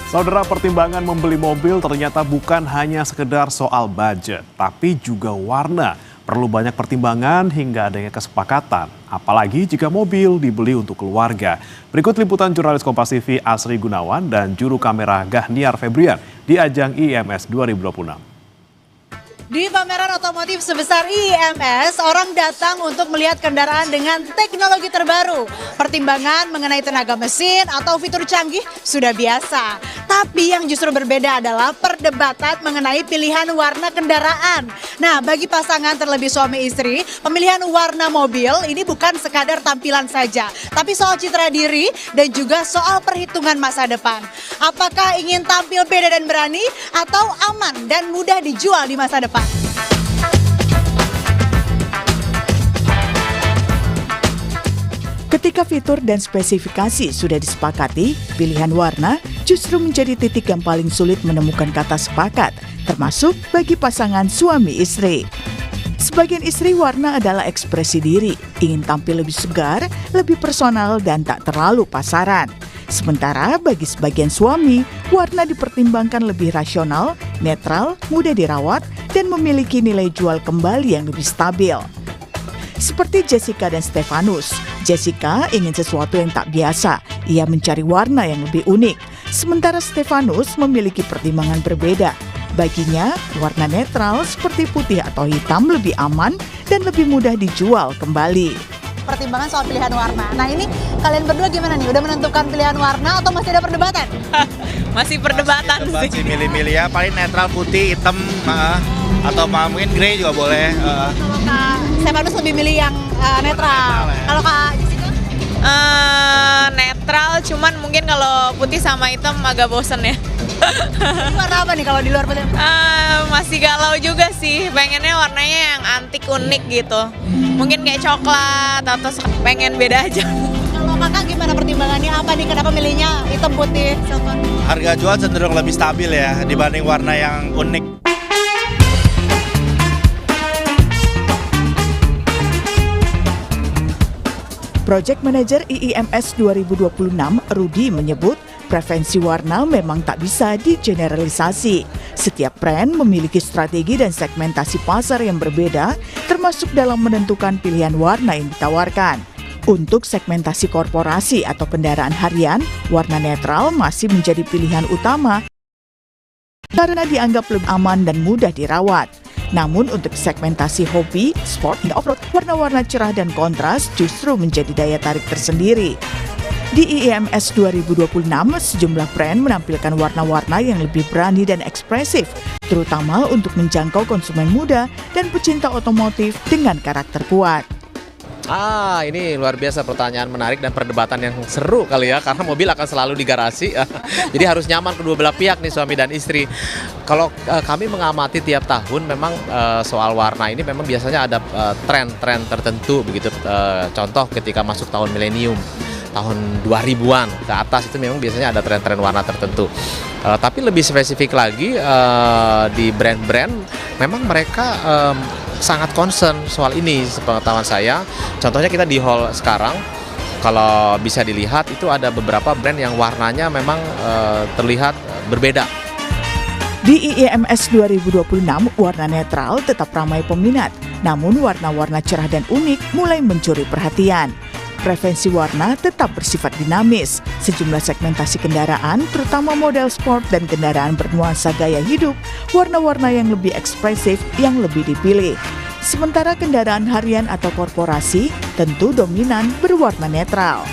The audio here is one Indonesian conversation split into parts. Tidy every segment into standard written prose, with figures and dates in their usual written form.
Saudara, pertimbangan membeli mobil ternyata bukan hanya sekedar soal budget, tapi juga warna. Perlu banyak pertimbangan hingga adanya kesepakatan, apalagi jika mobil dibeli untuk keluarga. Berikut liputan jurnalis Kompas TV Asri Gunawan dan juru kamera Gahniar Febrian di ajang IMS 2026. Di pameran otomotif sebesar IMS, orang datang untuk melihat kendaraan dengan teknologi terbaru. Pertimbangan mengenai tenaga mesin atau fitur canggih sudah biasa. Tapi yang justru berbeda adalah perdebatan mengenai pilihan warna kendaraan. Nah, bagi pasangan terlebih suami istri, pemilihan warna mobil ini bukan sekadar tampilan saja, tapi soal citra diri dan juga soal perhitungan masa depan. Apakah ingin tampil beda dan berani atau aman dan mudah dijual di masa depan? Ketika fitur dan spesifikasi sudah disepakati, pilihan warna justru menjadi titik yang paling sulit menemukan kata sepakat, termasuk bagi pasangan suami istri. Sebagian istri, warna adalah ekspresi diri, ingin tampil lebih segar, lebih personal, dan tak terlalu pasaran. Sementara bagi sebagian suami, warna dipertimbangkan lebih rasional, netral, mudah dirawat, dan memiliki nilai jual kembali yang lebih stabil. Seperti Jessica dan Stefanus, Jessica ingin sesuatu yang tak biasa. Ia mencari warna yang lebih unik. Sementara Stefanus memiliki pertimbangan berbeda. Baginya, warna netral seperti putih atau hitam lebih aman dan lebih mudah dijual kembali. Pertimbangan soal pilihan warna. Nah, ini kalian berdua gimana nih? Udah menentukan pilihan warna atau masih ada perdebatan? Masih perdebatan sih. Milih-milih ya, paling netral, putih, hitam, atau mungkin grey juga boleh. Kalau Kak Stefanus lebih milih yang netral. Kalau Kak Jessica? Netral, cuman mungkin kalau putih sama hitam agak bosen ya. Ini warna apa nih kalau di luar putih? Masih galau juga sih, pengennya warnanya yang antik, unik gitu. Mungkin kayak coklat atau pengen beda aja. Kalau kakak gimana pertimbangannya? Apa nih, kenapa milihnya hitam putih? Harga jual cenderung lebih stabil ya dibanding warna yang unik. Project Manager IIMS 2026, Rudi menyebut preferensi warna memang tak bisa digeneralisasi. Setiap brand memiliki strategi dan segmentasi pasar yang berbeda, termasuk dalam menentukan pilihan warna yang ditawarkan. Untuk segmentasi korporasi atau kendaraan harian, warna netral masih menjadi pilihan utama karena dianggap lebih aman dan mudah dirawat. Namun untuk segmentasi hobi, sport, hingga off-road, warna-warna cerah dan kontras justru menjadi daya tarik tersendiri. Di IIMS 2026, sejumlah brand menampilkan warna-warna yang lebih berani dan ekspresif, terutama untuk menjangkau konsumen muda dan pecinta otomotif dengan karakter kuat. Ini luar biasa, pertanyaan menarik dan perdebatan yang seru kali ya, karena mobil akan selalu di garasi. Jadi harus nyaman kedua belah pihak nih, suami dan istri. Kalau kami mengamati tiap tahun memang soal warna ini memang biasanya ada tren-tren tertentu begitu. Contoh ketika masuk tahun milenium, tahun 2000-an ke atas itu memang biasanya ada tren-tren warna tertentu. Tapi lebih spesifik lagi di brand-brand memang mereka sangat concern soal ini, sepengetahuan saya. Contohnya kita di hall sekarang, kalau bisa dilihat itu ada beberapa brand yang warnanya memang terlihat berbeda. Di IIMS 2026, warna netral tetap ramai peminat, namun warna-warna cerah dan unik mulai mencuri perhatian. Preferensi warna tetap bersifat dinamis. Sejumlah segmentasi kendaraan, terutama model sport dan kendaraan bernuansa gaya hidup, warna-warna yang lebih ekspresif yang lebih dipilih. Sementara kendaraan harian atau korporasi tentu dominan berwarna netral.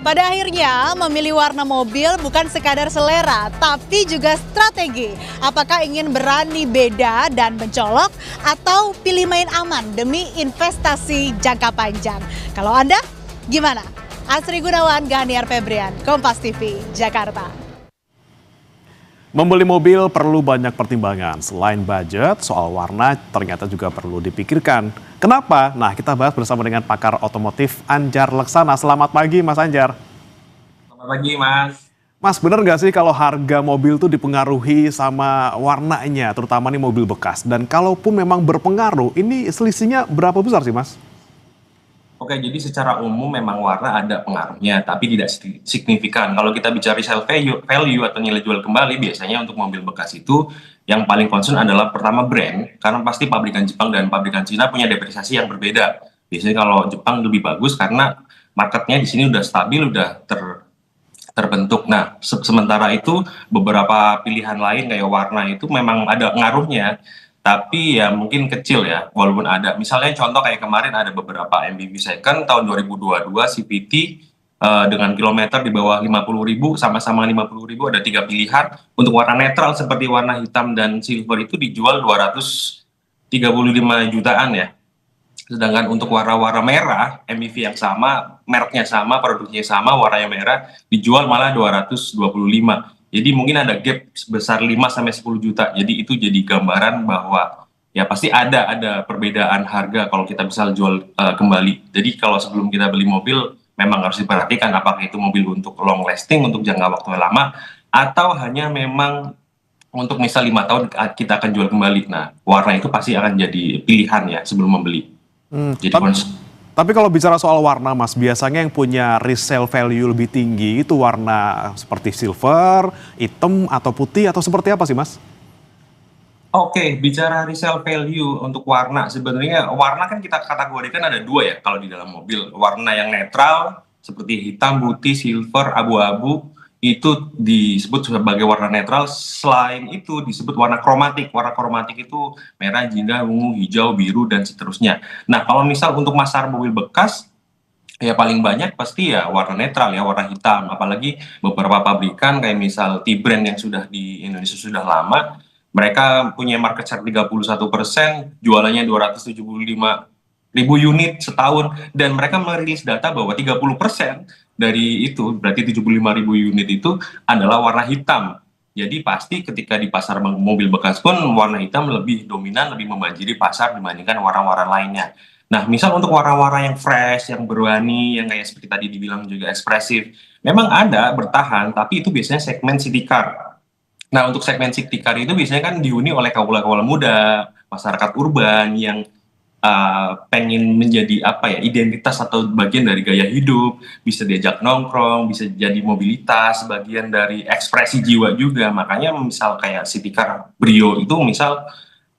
Pada akhirnya, memilih warna mobil bukan sekadar selera, tapi juga strategi. Apakah ingin berani beda dan mencolok, atau pilih main aman demi investasi jangka panjang? Kalau Anda, gimana? Asri Gunawan, Gahniar Febrian, Kompas TV, Jakarta. Membeli mobil perlu banyak pertimbangan. Selain budget, soal warna ternyata juga perlu dipikirkan. Kenapa? Nah, kita bahas bersama dengan pakar otomotif Anjar Laksana. Selamat pagi, Mas Anjar. Selamat pagi, Mas. Mas, benar nggak sih kalau harga mobil tuh dipengaruhi sama warnanya, terutama nih mobil bekas? Dan kalaupun memang berpengaruh, ini selisihnya berapa besar sih, Mas? Oke, jadi secara umum memang warna ada pengaruhnya, tapi tidak signifikan. Kalau kita bicara resale value atau nilai jual kembali, biasanya untuk mobil bekas itu yang paling concern adalah pertama brand, karena pasti pabrikan Jepang dan pabrikan Cina punya depresiasi yang berbeda. Biasanya kalau Jepang lebih bagus karena marketnya di sini udah stabil, udah terbentuk. Nah, sementara itu beberapa pilihan lain kayak warna itu memang ada ngaruhnya, tapi ya mungkin kecil ya, walaupun ada. Misalnya contoh kayak kemarin ada beberapa MPV second tahun 2022 CVT dengan kilometer di bawah 50.000, sama-sama 50.000, ada 3 pilihan. Untuk warna netral seperti warna hitam dan silver itu dijual 235 jutaan ya. Sedangkan untuk warna-warna merah, MPV yang sama, mereknya sama, produksinya sama, warnanya merah, dijual malah 225. Jadi mungkin ada gap sebesar 5-10 juta. Jadi itu jadi gambaran bahwa ya pasti ada perbedaan harga kalau kita bisa jual kembali. Jadi kalau sebelum kita beli mobil, memang harus diperhatikan apakah itu mobil untuk long lasting, untuk jangka waktu yang lama, atau hanya memang untuk misal 5 tahun kita akan jual kembali. Nah, warna itu pasti akan jadi pilihan ya sebelum membeli. Jadi Tapi kalau bicara soal warna Mas, biasanya yang punya resale value lebih tinggi itu warna seperti silver, hitam, atau putih, atau seperti apa sih Mas? Oke, bicara resale value untuk warna, sebenarnya warna kan kita kategorikan ada 2 ya kalau di dalam mobil. Warna yang netral seperti hitam, putih, silver, abu-abu, itu disebut sebagai warna netral. Selain itu disebut warna kromatik. Warna kromatik itu merah, jingga, ungu, hijau, biru, dan seterusnya. Nah, kalau misal untuk pasar mobil bekas, ya paling banyak pasti ya warna netral ya, warna hitam. Apalagi beberapa pabrikan kayak misal T-Brand yang sudah di Indonesia sudah lama, mereka punya market share 31%, jualannya 275.000 unit setahun, dan mereka merilis data bahwa 30% dari itu, berarti 75.000 unit itu adalah warna hitam. Jadi pasti ketika di pasar mobil bekas pun warna hitam lebih dominan, lebih membanjiri pasar dibandingkan warna-warna lainnya. Nah, misal untuk warna-warna yang fresh, yang berwarni, yang kayak seperti tadi dibilang juga ekspresif, memang ada bertahan, tapi itu biasanya segmen city car. Nah, untuk segmen city car itu biasanya kan dihuni oleh kaula-kaula muda, masyarakat urban yang pengen menjadi apa ya, identitas atau bagian dari gaya hidup, bisa diajak nongkrong, bisa jadi mobilitas, bagian dari ekspresi jiwa juga. Makanya misal kayak city car Brio itu misal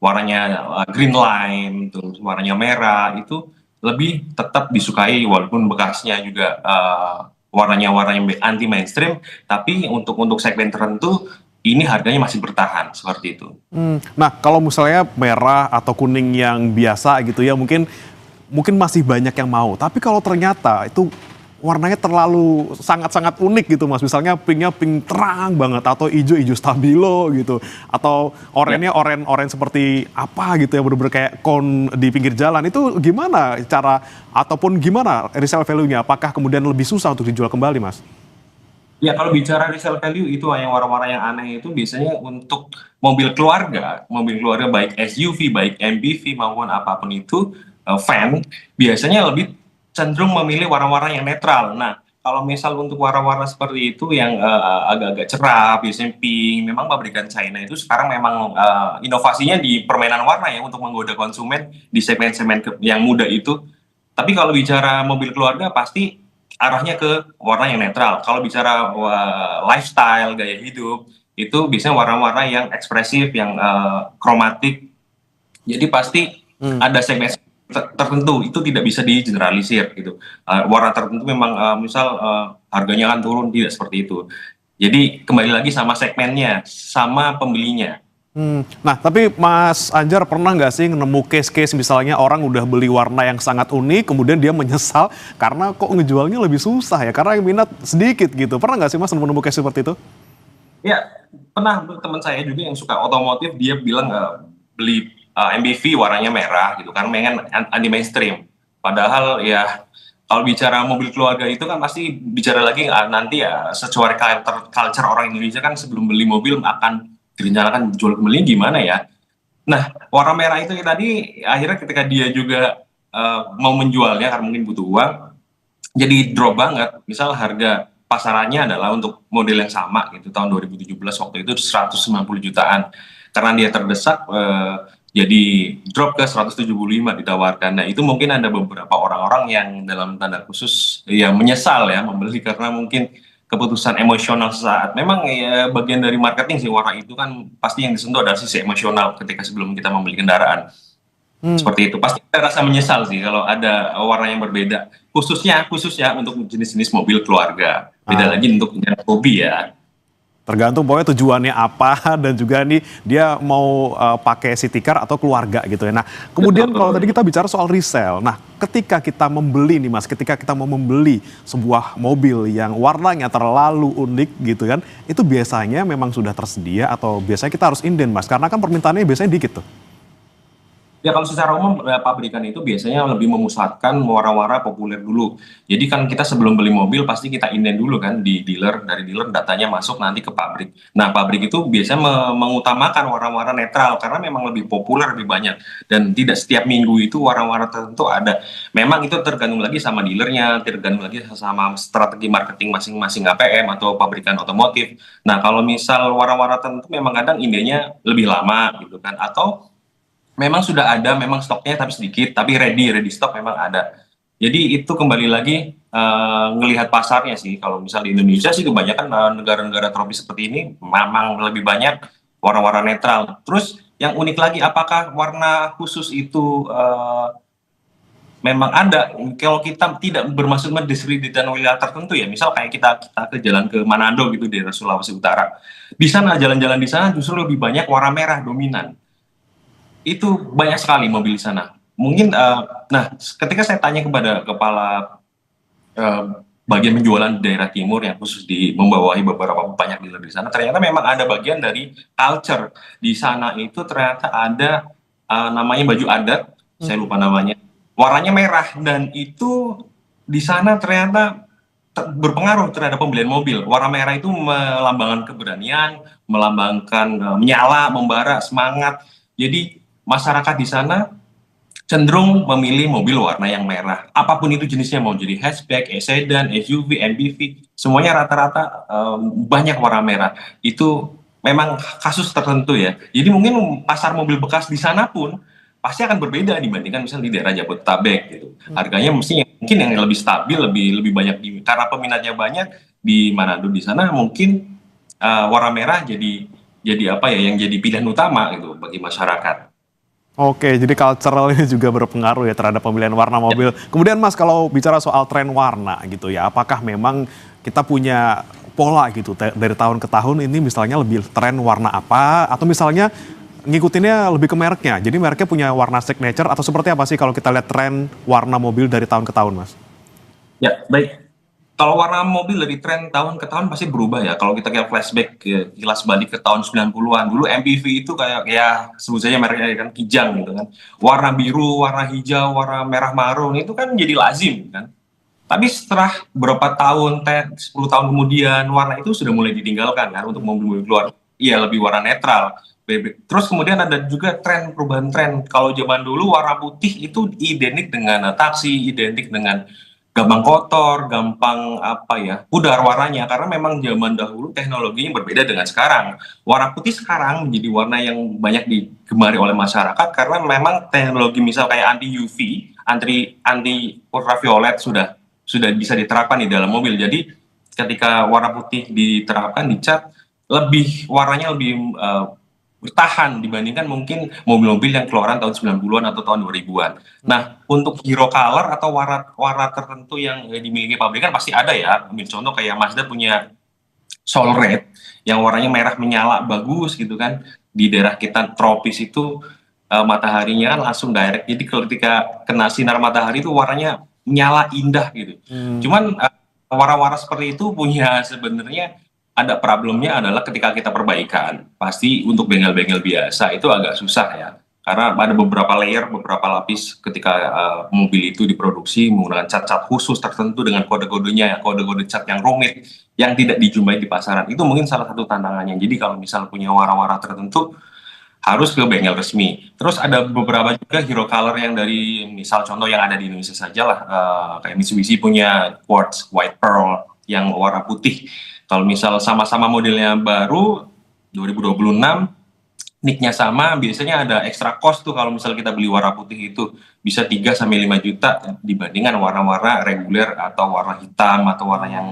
warnanya green line, terus warnanya merah, itu lebih tetap disukai walaupun bekasnya juga warnanya yang anti mainstream, tapi untuk segmen tertentu ini harganya masih bertahan seperti itu. Nah, kalau misalnya merah atau kuning yang biasa gitu ya, mungkin masih banyak yang mau. Tapi kalau ternyata itu warnanya terlalu sangat-sangat unik gitu Mas. Misalnya pinknya pink terang banget, atau hijau stabilo gitu, atau oranye seperti apa gitu ya, bener-bener kayak kon di pinggir jalan. Itu gimana cara ataupun gimana resale value-nya? Apakah kemudian lebih susah untuk dijual kembali Mas? Ya, kalau bicara resale value itu yang warna-warna yang aneh itu biasanya untuk mobil keluarga baik SUV, baik MPV maupun apapun itu, van, biasanya lebih cenderung memilih warna-warna yang netral. Nah, kalau misal untuk warna-warna seperti itu yang agak-agak cerah, biasanya pink, memang pabrikan China itu sekarang memang inovasinya di permainan warna ya untuk menggoda konsumen di segmen-segmen yang muda itu. Tapi kalau bicara mobil keluarga pasti arahnya ke warna yang netral. Kalau bicara lifestyle, gaya hidup, itu biasanya warna-warna yang ekspresif, yang kromatik. Jadi pasti ada segmen tertentu, itu tidak bisa digeneralisir gitu. Warna tertentu memang misal harganya akan turun, tidak seperti itu. Jadi kembali lagi sama segmennya, sama pembelinya. Nah, tapi Mas Anjar pernah nggak sih nemu case-case misalnya orang udah beli warna yang sangat unik, kemudian dia menyesal karena kok ngejualnya lebih susah ya, karena yang minat sedikit gitu. Pernah nggak sih Mas nemu case seperti itu? Ya, pernah. Teman saya juga yang suka otomotif, dia bilang beli MPV warnanya merah gitu kan, pengen anti mainstream. Padahal ya kalau bicara mobil keluarga itu kan pasti bicara lagi nanti ya sesuai culture orang Indonesia kan, sebelum beli mobil akan direncanakan jual kembali gimana ya. Nah, warna merah itu tadi akhirnya ketika dia juga mau menjualnya karena mungkin butuh uang, jadi drop banget. Misal harga pasarannya adalah untuk model yang sama gitu tahun 2017 waktu itu 190 jutaan. Karena dia terdesak, jadi drop ke 175 ditawarkan. Nah, itu mungkin ada beberapa orang-orang yang dalam tanda khusus ya menyesal ya membeli karena mungkin keputusan emosional sesaat. Memang ya bagian dari marketing sih, warna itu kan pasti yang disentuh adalah sisi emosional ketika sebelum kita membeli kendaraan. Seperti itu. Pasti kita rasa menyesal sih kalau ada warna yang berbeda. Khususnya untuk jenis-jenis mobil keluarga. Beda lagi untuk hobi ya. Tergantung pokoknya tujuannya apa dan juga nih dia mau pakai city car atau keluarga gitu ya. Nah, kemudian kalau tadi kita bicara soal resale. Nah, ketika kita membeli nih Mas, ketika kita mau membeli sebuah mobil yang warnanya terlalu unik gitu kan, itu biasanya memang sudah tersedia atau biasanya kita harus inden Mas? Karena kan permintaannya biasanya dikit tuh. Ya kalau secara umum pabrikan itu biasanya lebih memusatkan warna-warna populer dulu. Jadi kan kita sebelum beli mobil pasti kita inden dulu kan di dealer, dari dealer datanya masuk nanti ke pabrik. Nah pabrik itu biasanya mengutamakan warna-warna netral karena memang lebih populer, lebih banyak. Dan tidak setiap minggu itu warna-warna tertentu ada. Memang itu tergantung lagi sama dealernya, tergantung lagi sama strategi marketing masing-masing APM atau pabrikan otomotif. Nah kalau misal warna-warna tertentu memang kadang indennya lebih lama gitu kan. Atau memang sudah ada, memang stoknya tapi sedikit, tapi ready stock memang ada. Jadi itu kembali lagi ngelihat pasarnya sih. Kalau misal di Indonesia sih kebanyakan negara-negara tropis seperti ini memang lebih banyak warna-warna netral. Terus yang unik lagi, apakah warna khusus itu memang ada? Kalau kita tidak bermaksud mendiskreditkan wilayah tertentu ya, misal kayak kita ke jalan ke Manado gitu di Sulawesi Utara, di sana jalan-jalan di sana justru lebih banyak warna merah dominan. Itu banyak sekali mobil di sana. Mungkin, nah ketika saya tanya kepada kepala bagian penjualan di daerah timur yang khusus membawahi beberapa banyak dealer di sana, ternyata memang ada bagian dari culture di sana itu ternyata ada namanya baju adat, saya lupa namanya, warnanya merah dan itu di sana ternyata berpengaruh terhadap pembelian mobil. Warna merah itu melambangkan keberanian, melambangkan menyala, membara, semangat. Jadi masyarakat di sana cenderung memilih mobil warna yang merah. Apapun itu jenisnya, mau jadi hatchback, sedan, SUV, MPV, semuanya rata-rata banyak warna merah. Itu memang kasus tertentu ya. Jadi mungkin pasar mobil bekas di sana pun pasti akan berbeda dibandingkan misalnya di daerah Jabodetabek gitu. Harganya mungkin yang lebih stabil, lebih banyak karena peminatnya banyak di Manado di sana mungkin warna merah jadi apa ya, yang jadi pilihan utama gitu bagi masyarakat. Oke, jadi cultural ini juga berpengaruh ya terhadap pemilihan warna mobil. Kemudian Mas, kalau bicara soal tren warna gitu ya, apakah memang kita punya pola gitu dari tahun ke tahun ini misalnya lebih tren warna apa, atau misalnya ngikutinnya lebih ke mereknya, jadi mereknya punya warna signature atau seperti apa sih kalau kita lihat tren warna mobil dari tahun ke tahun Mas? Ya, baik. Kalau warna mobil dari tren tahun ke tahun pasti berubah ya. Kalau kita kayak flashback kilas balik ke tahun 90-an, dulu MPV itu kayak ya sebut saja mereknya kan Kijang gitu kan. Warna biru, warna hijau, warna merah marun itu kan jadi lazim kan. Tapi setelah beberapa tahun, 10 tahun kemudian warna itu sudah mulai ditinggalkan kan untuk mobil-mobil keluar. Iya, lebih warna netral. Terus kemudian ada juga perubahan tren. Kalau zaman dulu warna putih itu identik dengan taksi, identik dengan gampang kotor, gampang pudar warnanya, karena memang zaman dahulu teknologinya berbeda dengan sekarang. Warna putih sekarang menjadi warna yang banyak digemari oleh masyarakat karena memang teknologi misal kayak anti UV, anti ultraviolet sudah bisa diterapkan di dalam mobil. Jadi ketika warna putih diterapkan, dicat, warnanya lebih bertahan dibandingkan mungkin mobil-mobil yang keluaran tahun 90-an atau tahun 2000-an. Nah, untuk hero color atau warna tertentu yang dimiliki pabrikan pasti ada ya. Ambil contoh kayak Mazda punya Soul Red yang warnanya merah menyala bagus gitu kan. Di daerah kita tropis itu mataharinya kan langsung direct. Jadi ketika kena sinar matahari itu warnanya menyala indah gitu. Cuman warna-warna seperti itu punya sebenarnya ada problemnya adalah ketika kita perbaikan, pasti untuk bengkel-bengkel biasa itu agak susah ya. Karena ada beberapa layer, beberapa lapis ketika mobil itu diproduksi menggunakan cat-cat khusus tertentu dengan kode-kodenya, kode-kode cat yang rumit, yang tidak dijumpai di pasaran. Itu mungkin salah satu tantangannya. Jadi kalau misal punya warna-warna tertentu, harus ke bengkel resmi. Terus ada beberapa juga hero color yang dari, misal contoh yang ada di Indonesia saja lah, kayak Mitsubishi punya Quartz White Pearl yang warna putih. Kalau misal sama-sama modelnya baru 2026, nicknya sama, biasanya ada extra cost tuh kalau misalnya kita beli warna putih itu bisa 3 sampai 5 juta dibandingkan warna-warna reguler atau warna hitam atau warna yang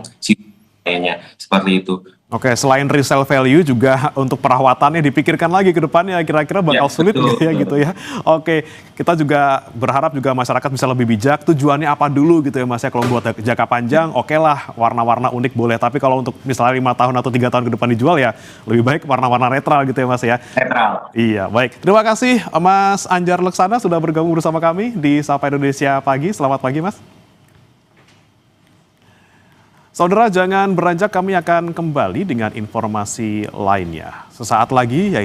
kayaknya seperti itu. Oke, selain resale value juga untuk perawatannya dipikirkan lagi ke depannya kira-kira bakal sulit betul, nggak ya gitu ya. Oke, kita juga berharap juga masyarakat bisa lebih bijak tujuannya apa dulu gitu ya Mas ya. Kalau buat jangka panjang oke lah warna-warna unik boleh, tapi kalau untuk misalnya 5 tahun atau 3 tahun ke depan dijual ya lebih baik warna-warna netral gitu ya Mas ya. Netral. Iya, baik. Terima kasih Mas Anjar Leksana sudah bergabung bersama kami di Sapa Indonesia Pagi. Selamat pagi Mas. Saudara, jangan beranjak, kami akan kembali dengan informasi lainnya. Sesaat lagi, yaitu